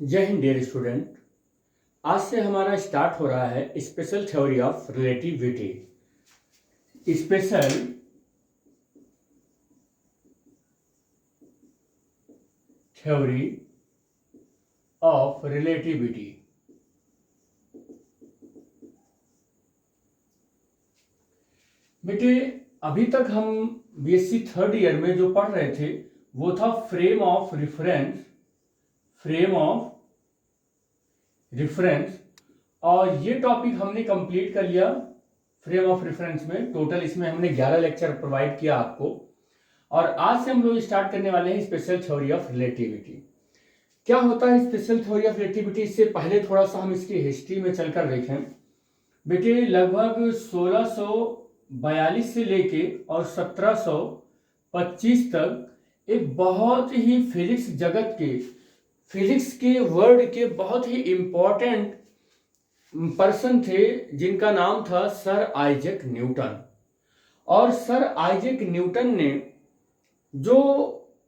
जय Hind dear student. आज से हमारा स्टार्ट हो रहा है special theory of relativity. Special theory of relativity. बेटे, अभी तक हम बीएससी थर्ड ईयर में जो पढ़ रहे थे वो था फ्रेम ऑफ रेफरेंस और ये टॉपिक हमने कंप्लीट कर लिया। फ्रेम ऑफ रेफरेंस में टोटल इसमें हमने 11 लेक्चर प्रोवाइड किया आपको, और आज से हम लोग स्टार्ट करने वाले हैं स्पेशल थ्योरी ऑफ रिलेटिविटी। क्या होता है स्पेशल थ्योरी ऑफ रिलेटिविटी? इससे पहले थोड़ा सा हम इसकी हिस्ट्री में चलकर देखें। बेटे, लगभग 1642 से लेके और 1725 तक एक बहुत ही फिजिक्स के वर्ल्ड के बहुत ही इंपॉर्टेंट पर्सन थे जिनका नाम था सर आइजैक न्यूटन। और सर आइजैक न्यूटन ने जो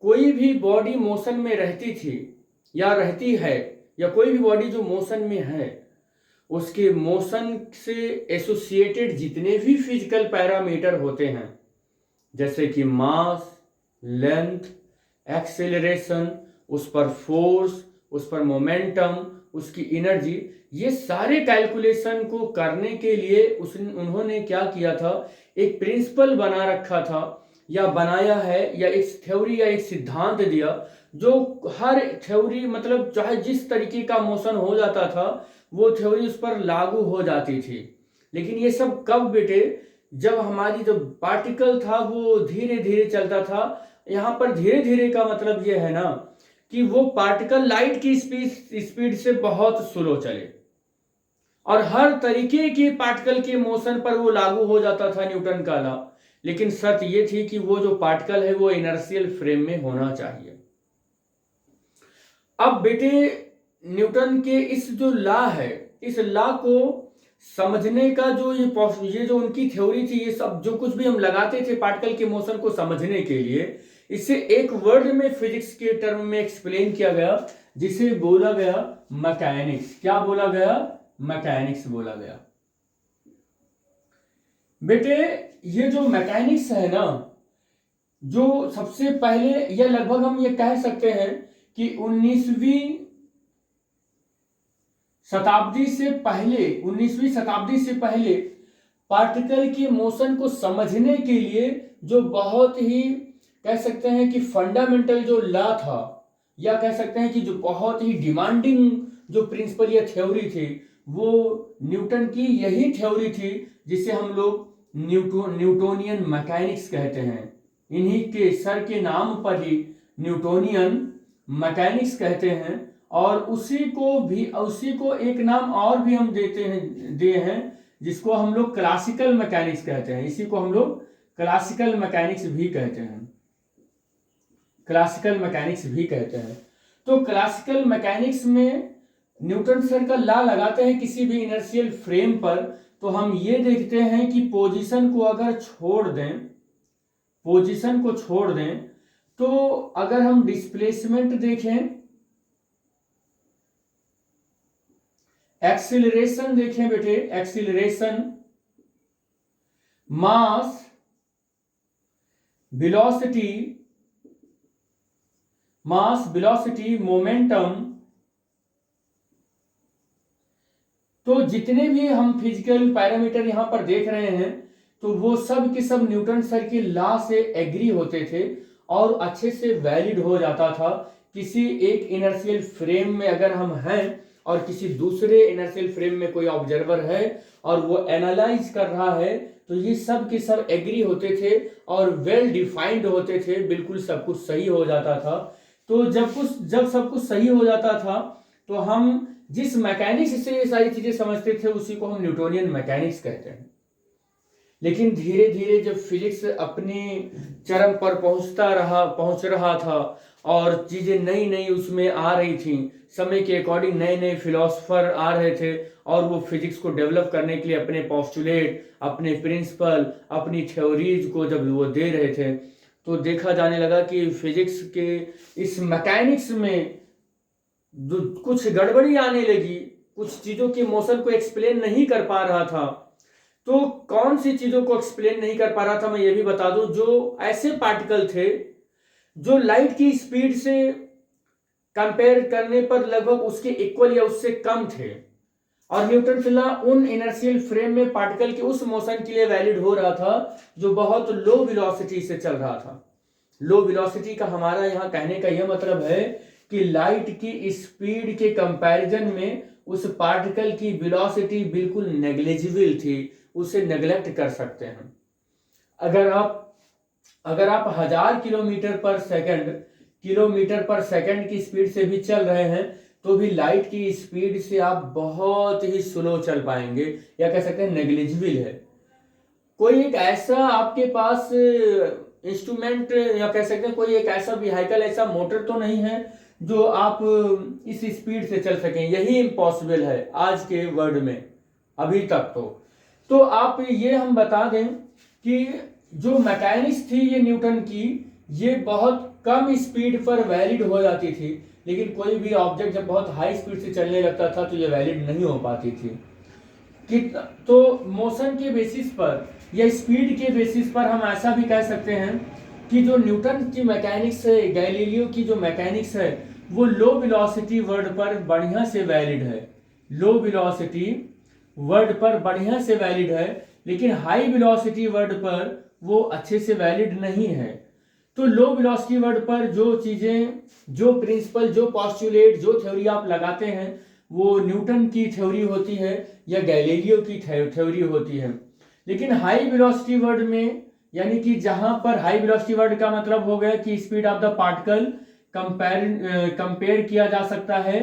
कोई भी बॉडी मोशन में रहती थी या रहती है, या कोई भी बॉडी जो मोशन में है, उसके मोशन से एसोसिएटेड जितने भी फिजिकल पैरामीटर होते हैं, जैसे कि मास, लेंथ, एक्सेलरेशन, उस पर फोर्स, उस पर मोमेंटम, उसकी एनर्जी, ये सारे कैलकुलेशन को करने के लिए उन्होंने क्या किया था, एक प्रिंसिपल बना रखा था या बनाया है, या एक थ्योरी या एक सिद्धांत दिया जो हर थ्योरी मतलब चाहे जिस तरीके का मोशन हो जाता था वो थ्योरी उस पर लागू हो जाती थी। लेकिन ये सब कब बेटे? जब हमारी जो पार्टिकल था वो धीरे धीरे चलता था। यहाँ पर धीरे धीरे का मतलब ये है ना कि वो पार्टिकल लाइट की स्पीड से बहुत स्लो चले, और हर तरीके के पार्टिकल के मोशन पर वो लागू हो जाता था न्यूटन का लॉ। लेकिन शर्त ये थी कि वो जो पार्टिकल है वो इनर्शियल फ्रेम में होना चाहिए। अब बेटे, न्यूटन के इस जो लॉ है, इस लॉ को समझने का ये जो उनकी थ्योरी थी, ये सब जो कुछ भी हम लगाते थे पार्टिकल के मोशन को समझने के लिए, इसे एक वर्ड में फिजिक्स के टर्म में एक्सप्लेन किया गया, जिसे बोला गया मैकेनिक्स। क्या बोला गया? मैकेनिक्स बोला गया। बेटे, ये जो मैकेनिक्स है ना, जो सबसे पहले, या लगभग हम ये कह सकते हैं कि 19वीं शताब्दी से पहले पार्टिकल के मोशन को समझने के लिए जो बहुत ही कह सकते हैं कि फंडामेंटल जो लॉ था, या कह सकते हैं कि जो बहुत ही डिमांडिंग जो प्रिंसिपल या थ्योरी थी, वो न्यूटन की यही थ्योरी थी जिसे हम लोग न्यूटोनियन मैकेनिक्स कहते हैं। इन्हीं के सर के नाम पर ही न्यूटोनियन मैकेनिक्स कहते हैं। और उसी को एक नाम और भी हम दिए हैं जिसको हम लोग क्लासिकल मैकेनिक्स कहते हैं। इसी को हम लोग क्लासिकल मैकेनिक्स भी कहते हैं। तो क्लासिकल मैकेनिक्स में न्यूटन सर का लॉ लगाते हैं किसी भी इनर्शियल फ्रेम पर, तो हम ये देखते हैं कि पोजीशन को अगर छोड़ दें तो अगर हम डिस्प्लेसमेंट देखें, एक्सीलरेशन देखें बेटे, एक्सीलरेशन, मास, वेलोसिटी, मोमेंटम, तो जितने भी हम फिजिकल पैरामीटर यहां पर देख रहे हैं, तो वो सब के सब न्यूटन सर के लॉ से एग्री होते थे और अच्छे से वैलिड हो जाता था। किसी एक इनर्शियल फ्रेम में अगर हम हैं और किसी दूसरे इनर्शियल फ्रेम में कोई ऑब्जर्वर है और वो एनालाइज कर रहा है, तो ये सब के सब एग्री होते थे और वेल डिफाइंड होते थे, बिल्कुल सब कुछ सही हो जाता था। तो जब सब कुछ सही हो जाता था तो हम जिस मैकेनिक्स से ये सारी चीजें समझते थे उसी को हम न्यूटोनियन मैकेनिक्स कहते हैं। लेकिन धीरे धीरे जब फिजिक्स अपने चरम पर पहुंच रहा था और चीजें नई नई उसमें आ रही थी, समय के अकॉर्डिंग नए नए फिलोसफर आ रहे थे और वो फिजिक्स को डेवलप करने के लिए अपने पोस्टुलेट, अपने प्रिंसिपल, अपनी थ्योरीज को जब वो दे रहे थे, तो देखा जाने लगा कि फिजिक्स के इस मैकेनिक्स में कुछ गड़बड़ी आने लगी, कुछ चीजों के मोशन को एक्सप्लेन नहीं कर पा रहा था। तो कौन सी चीजों को एक्सप्लेन नहीं कर पा रहा था, मैं ये भी बता दूं, जो ऐसे पार्टिकल थे जो लाइट की स्पीड से कंपेयर करने पर लगभग उसके इक्वल या उससे कम थे, और न्यूटन फिर उन इनर्शियल फ्रेम में पार्टिकल के उस मोशन के लिए वैलिड हो रहा था जो बहुत लो वेलोसिटी से चल रहा था। लो वेलोसिटी का हमारा यहाँ कहने का यह मतलब है कि लाइट की स्पीड के कंपैरिजन में उस पार्टिकल की वेलोसिटी बिल्कुल नेग्लिजिबल थी, उसे नेग्लेक्ट कर सकते हैं। अगर आप 1000 किलोमीटर पर सेकंड की स्पीड से भी चल रहे हैं तो भी लाइट की स्पीड से आप बहुत ही स्लो चल पाएंगे, या कह सकते हैं नेग्लिजिबल है। कोई एक ऐसा आपके पास इंस्ट्रूमेंट या कह सकते हैं कोई एक ऐसा व्हीकल, ऐसा मोटर तो नहीं है जो आप इस स्पीड से चल सकें, यही इम्पॉसिबल है आज के वर्ल्ड में अभी तक। तो आप ये हम बता दें कि जो मैकेनिक्स थी ये न्यूटन की, ये बहुत कम स्पीड पर वैलिड हो जाती थी, लेकिन कोई भी ऑब्जेक्ट जब बहुत हाई स्पीड से चलने लगता था तो ये वैलिड नहीं हो पाती थी। कि तो मोशन के बेसिस पर या स्पीड के बेसिस पर हम ऐसा भी कह सकते हैं कि जो न्यूटन की मैकेनिक्स है, गैलीलियो की जो मैकेनिक्स है, वो लो वेलोसिटी वर्ड पर बढ़िया से वैलिड है। लो वेलोसिटी वर्ड पर बढ़िया से वैलिड है, लेकिन हाई वेलोसिटी वर्ड पर वो अच्छे से वैलिड नहीं है। तो लो वेलोसिटी वर्ड पर जो चीजें, जो प्रिंसिपल, जो पॉस्टुलेट, जो थ्योरी आप लगाते हैं वो न्यूटन की थ्योरी होती है या गैलीलियो की थ्योरी होती है। लेकिन हाई वेलोसिटी वर्ड में, यानी कि जहां पर हाई वेलोसिटी वर्ड का मतलब हो गया कि speed of the particle compare किया जा सकता है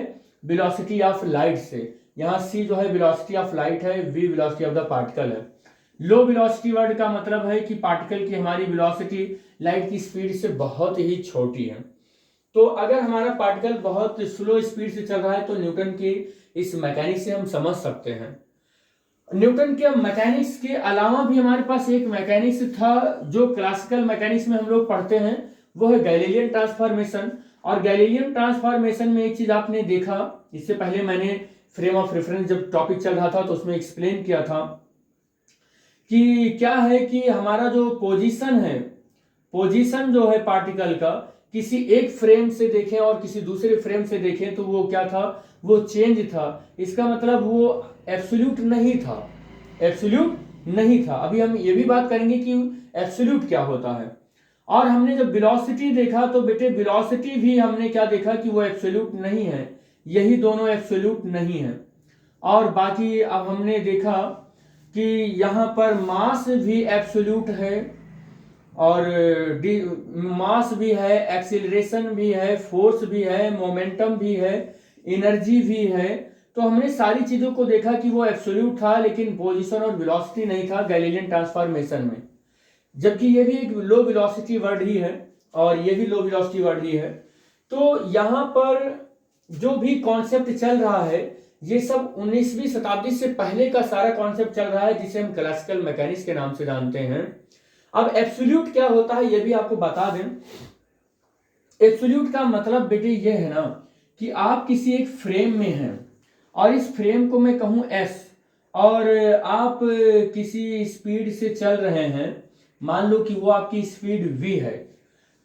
वेलोसिटी ऑफ लाइट से। यहाँ सी जो है वेलोसिटी ऑफ लाइट है, V velocity of the particle है। लो वेलोसिटी वर्ड का मतलब है कि पार्टिकल की हमारी वेलोसिटी लाइट की स्पीड से बहुत ही छोटी है। तो अगर हमारा पार्टिकल बहुत स्लो स्पीड से चल रहा है तो न्यूटन की इस मैकेनिक्स से हम समझ सकते हैं। न्यूटन के मैकेनिक्स के अलावा भी हमारे पास एक मैकेनिक्स था जो क्लासिकल मैकेनिक्स में हम लोग पढ़ते हैं, वो है गैलीलियन ट्रांसफॉर्मेशन। और गैलीलियन ट्रांसफॉर्मेशन में एक चीज आपने देखा, इससे पहले मैंने फ्रेम ऑफ रेफरेंस जब टॉपिक चल रहा था तो उसमें एक्सप्लेन किया था कि क्या है कि हमारा जो पोजीशन है, पोजीशन जो है पार्टिकल का, किसी एक फ्रेम से देखें और किसी दूसरे फ्रेम से देखें तो वो क्या था, वो चेंज था। इसका मतलब वो एब्सोल्यूट नहीं था, एब्सोल्यूट नहीं था। अभी हम ये भी बात करेंगे कि एब्सोल्यूट क्या होता है। और हमने जब वेलोसिटी देखा तो बेटे वेलोसिटी भी हमने क्या देखा कि वो एब्सोल्यूट नहीं है, यही दोनों एब्सोल्यूट नहीं है। और बाकी अब हमने देखा कि यहाँ पर मास भी एब्सोल्यूट है, और मास भी है, एक्सीलरेशन भी है, फोर्स भी है, मोमेंटम भी है, एनर्जी भी है। तो हमने सारी चीजों को देखा कि वो एब्सोल्यूट था, लेकिन पोजीशन और वेलोसिटी नहीं था गैलीलियन ट्रांसफॉर्मेशन में। जबकि ये भी एक लो वेलोसिटी वर्ड ही है और ये भी लो वेलोसिटी वर्ड ही है। तो यहाँ पर जो भी कॉन्सेप्ट चल रहा है ये सब 19वीं शताब्दी से पहले का सारा कॉन्सेप्ट चल रहा है, जिसे हम क्लासिकल मैकेनिक्स के नाम से जानते हैं। अब एब्सोल्यूट क्या होता है ये भी आपको बता दें। एब्सोल्यूट का मतलब बेटे ये है ना कि आप किसी एक फ्रेम में हैं और इस फ्रेम को मैं कहूं एस, और आप किसी स्पीड से चल रहे हैं, मान लो कि वो आपकी स्पीड वी है।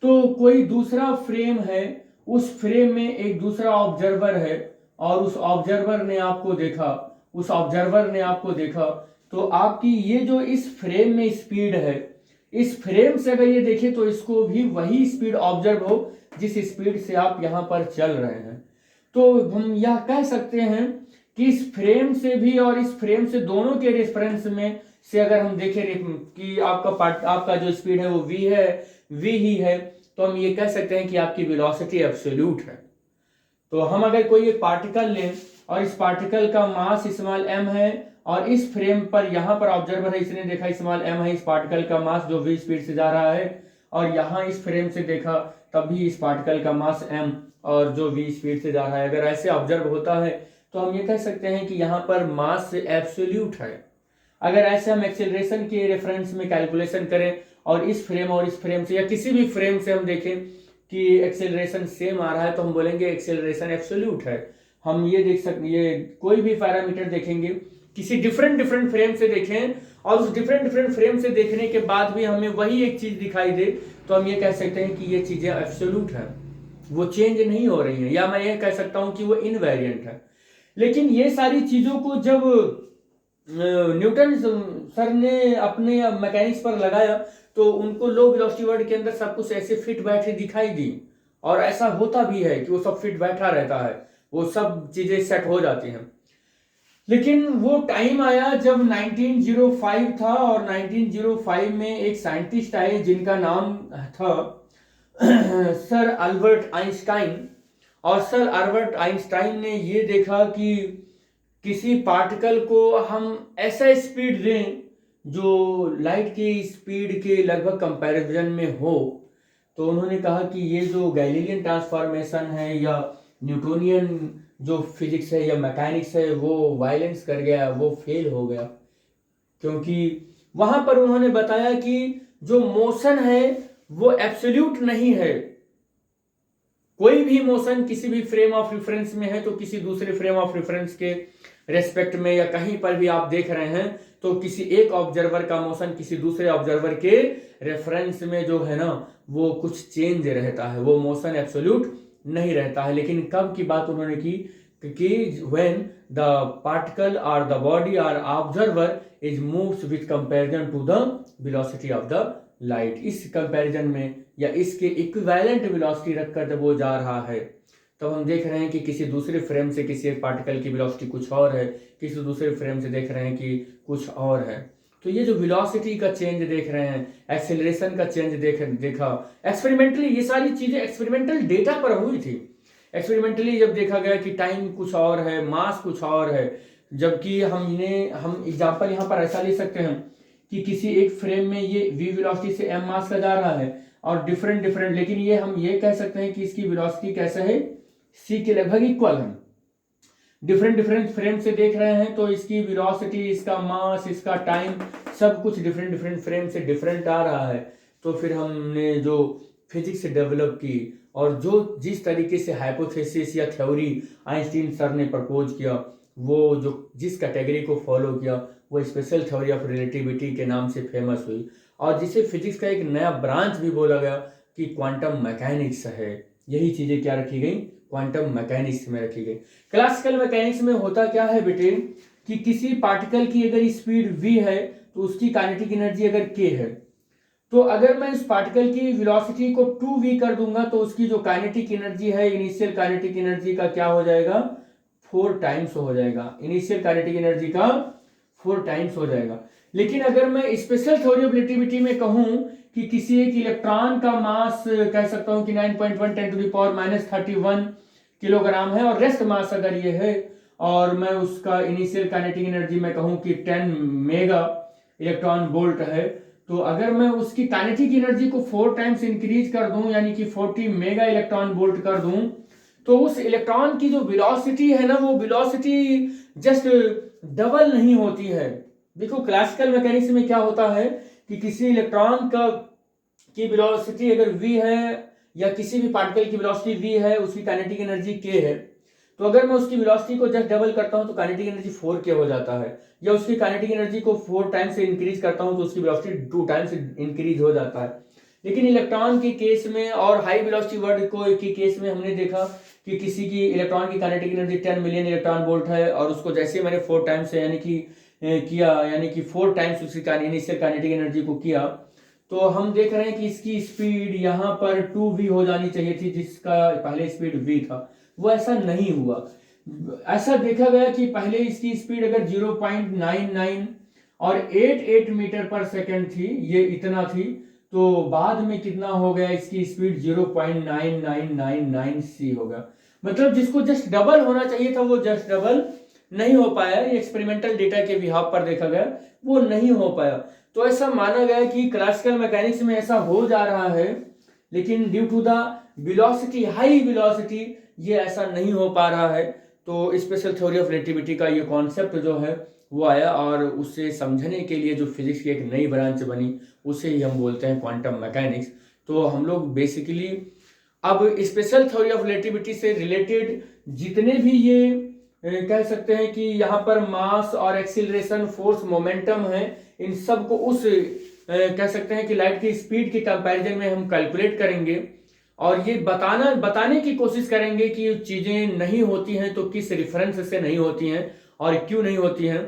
तो कोई दूसरा फ्रेम है, उस फ्रेम में एक दूसरा ऑब्जर्वर है और उस ऑब्जर्वर ने आपको देखा, उस ऑब्जर्वर ने आपको देखा। तो आपकी ये जो इस फ्रेम में स्पीड है, इस फ्रेम से अगर ये देखें तो इसको भी वही स्पीड ऑब्जर्व हो जिस स्पीड से आप यहां पर चल रहे हैं। तो हम यह कह सकते हैं कि इस फ्रेम से भी और इस फ्रेम से दोनों के रेफरेंस में से अगर हम देखें कि आपका जो स्पीड है वो वी ही है, तो हम ये कह सकते हैं कि आपकी वेलोसिटी एब्सोल्यूट है। तो हम अगर कोई एक पार्टिकल लें और इस पार्टिकल का मास स्मॉल m है और इस फ्रेम पर यहाँ पर ऑब्जर्वर है, इसने देखा स्मॉल m है इस पार्टिकल का मास जो v स्पीड से जा रहा है, और यहाँ इस फ्रेम से देखा तब भी इस पार्टिकल का मास m और जो v स्पीड से जा रहा है। अगर ऐसे ऑब्जर्व होता है तो हम ये कह सकते हैं कि यहाँ पर मास एब्सोल्यूट है। अगर ऐसे हम एक्सेलरेशन के रेफरेंस में कैलकुलेशन करें और इस फ्रेम से या किसी भी फ्रेम से हम देखें कि एक्सेलरेशन सेम आ रहा है तो हम बोलेंगे एक्सेलरेशन एब्सोल्यूट है। हम ये देख सकते, ये कोई भी पैरामीटर देखेंगे किसी डिफरेंट डिफरेंट फ्रेम से देखें और उस डिफरेंट डिफरेंट फ्रेम से देखने के बाद भी हमें वही एक चीज दिखाई दे तो हम ये कह सकते हैं कि ये चीजें एब्सोल्यूट है, वो चेंज नहीं हो रही हैं, या मैं ये कह सकता हूं कि वो इनवेरिएंट है। लेकिन ये सारी चीजों को जब न्यूटन सर ने अपने मैकेनिक्स पर लगाया तो उनको लो वेलोसिटी वर्ल्ड के अंदर सब कुछ ऐसे फिट बैठे दिखाई दी, और ऐसा होता भी है कि वो सब फिट बैठा रहता है, वो सब चीजें सेट हो जाती हैं। लेकिन वो टाइम आया जब 1905 था, और 1905 में एक साइंटिस्ट आए जिनका नाम था सर अल्बर्ट आइंस्टाइन। और सर अल्बर्ट आइंस्टाइन ने ये देखा कि किसी पार्टिकल को हम ऐसा स्पीड दें जो लाइट की स्पीड के लगभग कंपैरिजन में हो, तो उन्होंने कहा कि ये जो गैलीलियन ट्रांसफॉर्मेशन है या न्यूटोनियन जो फिजिक्स है या मैकेनिक्स है वो वायलेंस कर गया, वो फेल हो गया। क्योंकि वहां पर उन्होंने बताया कि जो मोशन है वो एब्सोल्यूट नहीं है। कोई भी मोशन किसी भी फ्रेम ऑफ रेफरेंस में है तो किसी दूसरे फ्रेम ऑफ रेफरेंस के रेस्पेक्ट में या कहीं पर भी आप देख रहे हैं तो किसी एक ऑब्जर्वर का मोशन किसी दूसरे ऑब्जर्वर के रेफरेंस में जो है ना वो कुछ चेंज रहता है, वो मोशन एब्सोल्यूट नहीं रहता है। लेकिन कब की बात उन्होंने की कि व्हेन द पार्टिकल और द बॉडी और observer is moves with comparison to the velocity of the light. इस कंपैरिजन में या इसके इक्विवेलेंट वेलोसिटी रखकर जब वो जा रहा है तब हम देख रहे हैं कि किसी दूसरे फ्रेम से किसी एक पार्टिकल की वेलोसिटी कुछ और है, किसी दूसरे फ्रेम से देख रहे हैं कि कुछ और है। तो ये जो वेलोसिटी का चेंज देख रहे हैं, एक्सेलरेशन का चेंज देखा एक्सपेरिमेंटली, ये सारी चीजें एक्सपेरिमेंटल डेटा पर हुई थी। एक्सपेरिमेंटली जब देखा गया कि टाइम कुछ और है, मास कुछ और है, जबकि हम एग्जाम्पल यहाँ पर ऐसा ले सकते हैं कि किसी एक फ्रेम में ये v वेलोसिटी से m मास का जा रहा है और डिफरेंट डिफरेंट, लेकिन ये हम ये कह सकते हैं कि इसकी वेलोसिटी कैसा है, c के लगभग इक्वल है। डिफरेंट डिफरेंट फ्रेम से देख रहे हैं तो इसकी वेलोसिटी, इसका मास, इसका टाइम सब कुछ डिफरेंट डिफरेंट फ्रेम से डिफरेंट आ रहा है। तो फिर हमने जो फिजिक्स डेवलप की और जो जिस तरीके से हाइपोथेसिस या थ्योरी आइंस्टीन सर ने प्रपोज किया, वो जो जिस कैटेगरी को फॉलो किया वो स्पेशल थ्योरी ऑफ रिलेटिविटी के नाम से फेमस हुई, और जिसे फिजिक्स का एक नया ब्रांच भी बोला गया कि क्वांटम मैकेनिक्स है। यही चीजें क्या रखी गई, क्वांटम मैकेनिक्स में रखी गई। क्लासिकल मैकेनिक्स में होता क्या है बेटे कि किसी पार्टिकल की अगर स्पीड v है तो उसकी काइनेटिक एनर्जी अगर k है, तो अगर मैं इस पार्टिकल की वेलोसिटी को 2v कर दूंगा तो उसकी जो काइनेटिक एनर्जी है, इनिशियल काइनेटिक एनर्जी का क्या हो जाएगा, 4 टाइम्स हो जाएगा। इनिशियल काइनेटिक एनर्जी का 4 टाइम्स हो जाएगा। लेकिन अगर मैं स्पेशल थ्योरी ऑफ रिलेटिविटी में कहूं कि किसी एक इलेक्ट्रॉन का मास कह सकता हूं कि 9.1 10⁻³ किलोग्राम है और रेस्ट मास अगर ये है, और मैं उसका इनिशियल काइनेटिक एनर्जी में कहूं कि 10 मेगा इलेक्ट्रॉन वोल्ट है, तो अगर मैं उसकी काइनेटिक एनर्जी को 4 टाइम्स इंक्रीज कर दूं यानी कि 40 मेगा इलेक्ट्रॉन वोल्ट कर दूं, तो उस इलेक्ट्रॉन की जो वेलोसिटी है ना वो वेलोसिटी जस्ट डबल नहीं होती है। देखो क्लासिकल मैकेनिक्स में क्या होता है कि किसी इलेक्ट्रॉन की वेलोसिटी अगर v है या किसी भी पार्टिकल की वेलोसिटी v है, उसकी काइनेटिक एनर्जी k है, तो अगर मैं उसकी वेलोसिटी को जस्ट डबल करता हूं तो काइनेटिक एनर्जी 4k हो जाता है, या उसकी काइनेटिक एनर्जी को 4 टाइम्स से इंक्रीज करता हूं तो उसकी वेलोसिटी 2 टाइम्स इंक्रीज हो जाता है। लेकिन इलेक्ट्रॉन के केस में और हाई वेलोसिटी वर्ड के केस में हमने देखा कि किसी की इलेक्ट्रॉन की kinetic energy 10 million electron volt है, और उसको जैसे मैंने 4 टाइम्स यानी कि 4 टाइम्स उसकी इनिशियल काइनेटिक एनर्जी को किया, तो हम देख रहे हैं कि इसकी स्पीड यहाँ पर 2v हो जानी चाहिए थी, जिसका पहले स्पीड v था, वो ऐसा नहीं हुआ। ऐसा देखा गया कि पहले इसकी स्पीड अगर 0.99 और 88 मीटर पर सेकंड थी, ये इतना थी, तो बाद में कितना हो गया, इसकी स्पीड 0.9999c हो गया। मतलब जिसको जस्ट डबल होना चाहिए था वो जस्ट डबल नहीं हो पाया। ये एक्सपेरिमेंटल डेटा के बिहाफ पर देखा गया, वो नहीं हो पाया। तो ऐसा माना गया कि क्लासिकल मैकेनिक्स में ऐसा हो जा रहा है, लेकिन due to the velocity, high velocity, ये ऐसा नहीं हो पा रहा है। तो स्पेशल थ्योरी ऑफ रिलेटिविटी का ये कॉन्सेप्ट जो है वो आया, और उससे समझने के लिए जो फिजिक्स की एक नई ब्रांच बनी उसे ही हम बोलते हैं क्वांटम मैकेनिक्स। तो हम लोग बेसिकली अब स्पेशल थ्योरी ऑफ रिलेटिविटी से रिलेटेड जितने भी ये कह सकते हैं कि यहाँ पर मास और एक्सीलरेशन, फोर्स, मोमेंटम है, इन सब को उस कह सकते हैं कि लाइट की स्पीड के कंपैरिजन में हम कैलकुलेट करेंगे और ये बताने की कोशिश करेंगे कि चीजें नहीं होती हैं तो किस रेफरेंस से नहीं होती हैं और क्यों नहीं होती हैं।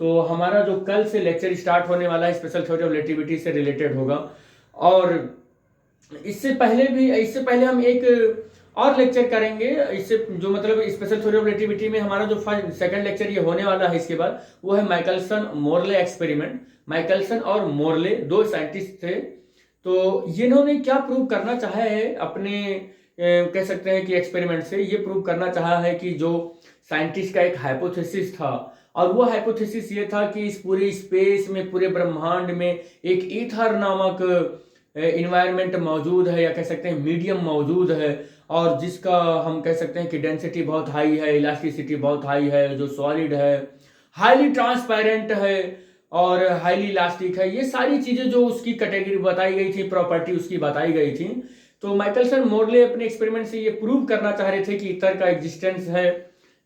तो हमारा जो कल से लेक्चर स्टार्ट होने वाला है स्पेशल थ्योरी ऑफ रिलेटिविटी से रिलेटेड होगा। और इससे पहले हम एक और लेक्चर करेंगे, इससे जो मतलब स्पेशल थ्योरी ऑफ रिलेटिविटी में हमारा जो सेकंड लेक्चर ये होने वाला है इसके बाद, वो है माइकलसन मोरले एक्सपेरिमेंट। माइकलसन और मोरले दो साइंटिस्ट थे, तो इन्होंने क्या प्रूव करना चाहा है अपने कह सकते हैं कि एक्सपेरिमेंट से ये प्रूव करना चाहा है कि जो साइंटिस्ट का एक हाइपोथेसिस था, और वो हाइपोथेसिस ये था कि इस पूरे स्पेस में, पूरे ब्रह्मांड में एक ईथर नामक इन्वायरमेंट मौजूद है, या कह सकते हैं मीडियम मौजूद है, और जिसका हम कह सकते हैं कि डेंसिटी बहुत हाई है, इलास्टिसिटी बहुत हाई है, जो सॉलिड है, हाईली ट्रांसपेरेंट है और हाईली इलास्टिक है। ये सारी चीजें जो उसकी कैटेगरी बताई गई थी, प्रॉपर्टी उसकी बताई गई थी। तो माइकलसन मोरले अपने एक्सपेरिमेंट से ये प्रूव करना चाह रहे थे कि ईथर का एग्जिस्टेंस है,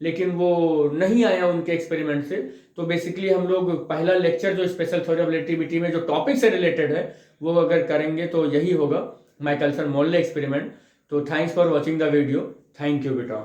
लेकिन वो नहीं आया उनके एक्सपेरिमेंट से। तो बेसिकली हम लोग पहला लेक्चर जो स्पेशल थ्योरी ऑफ रिलेटिविटी में जो टॉपिक से रिलेटेड है वो अगर करेंगे तो यही होगा, माइकलसन मोरले एक्सपेरिमेंट। तो thanks for watching the video. Thank you बेटा।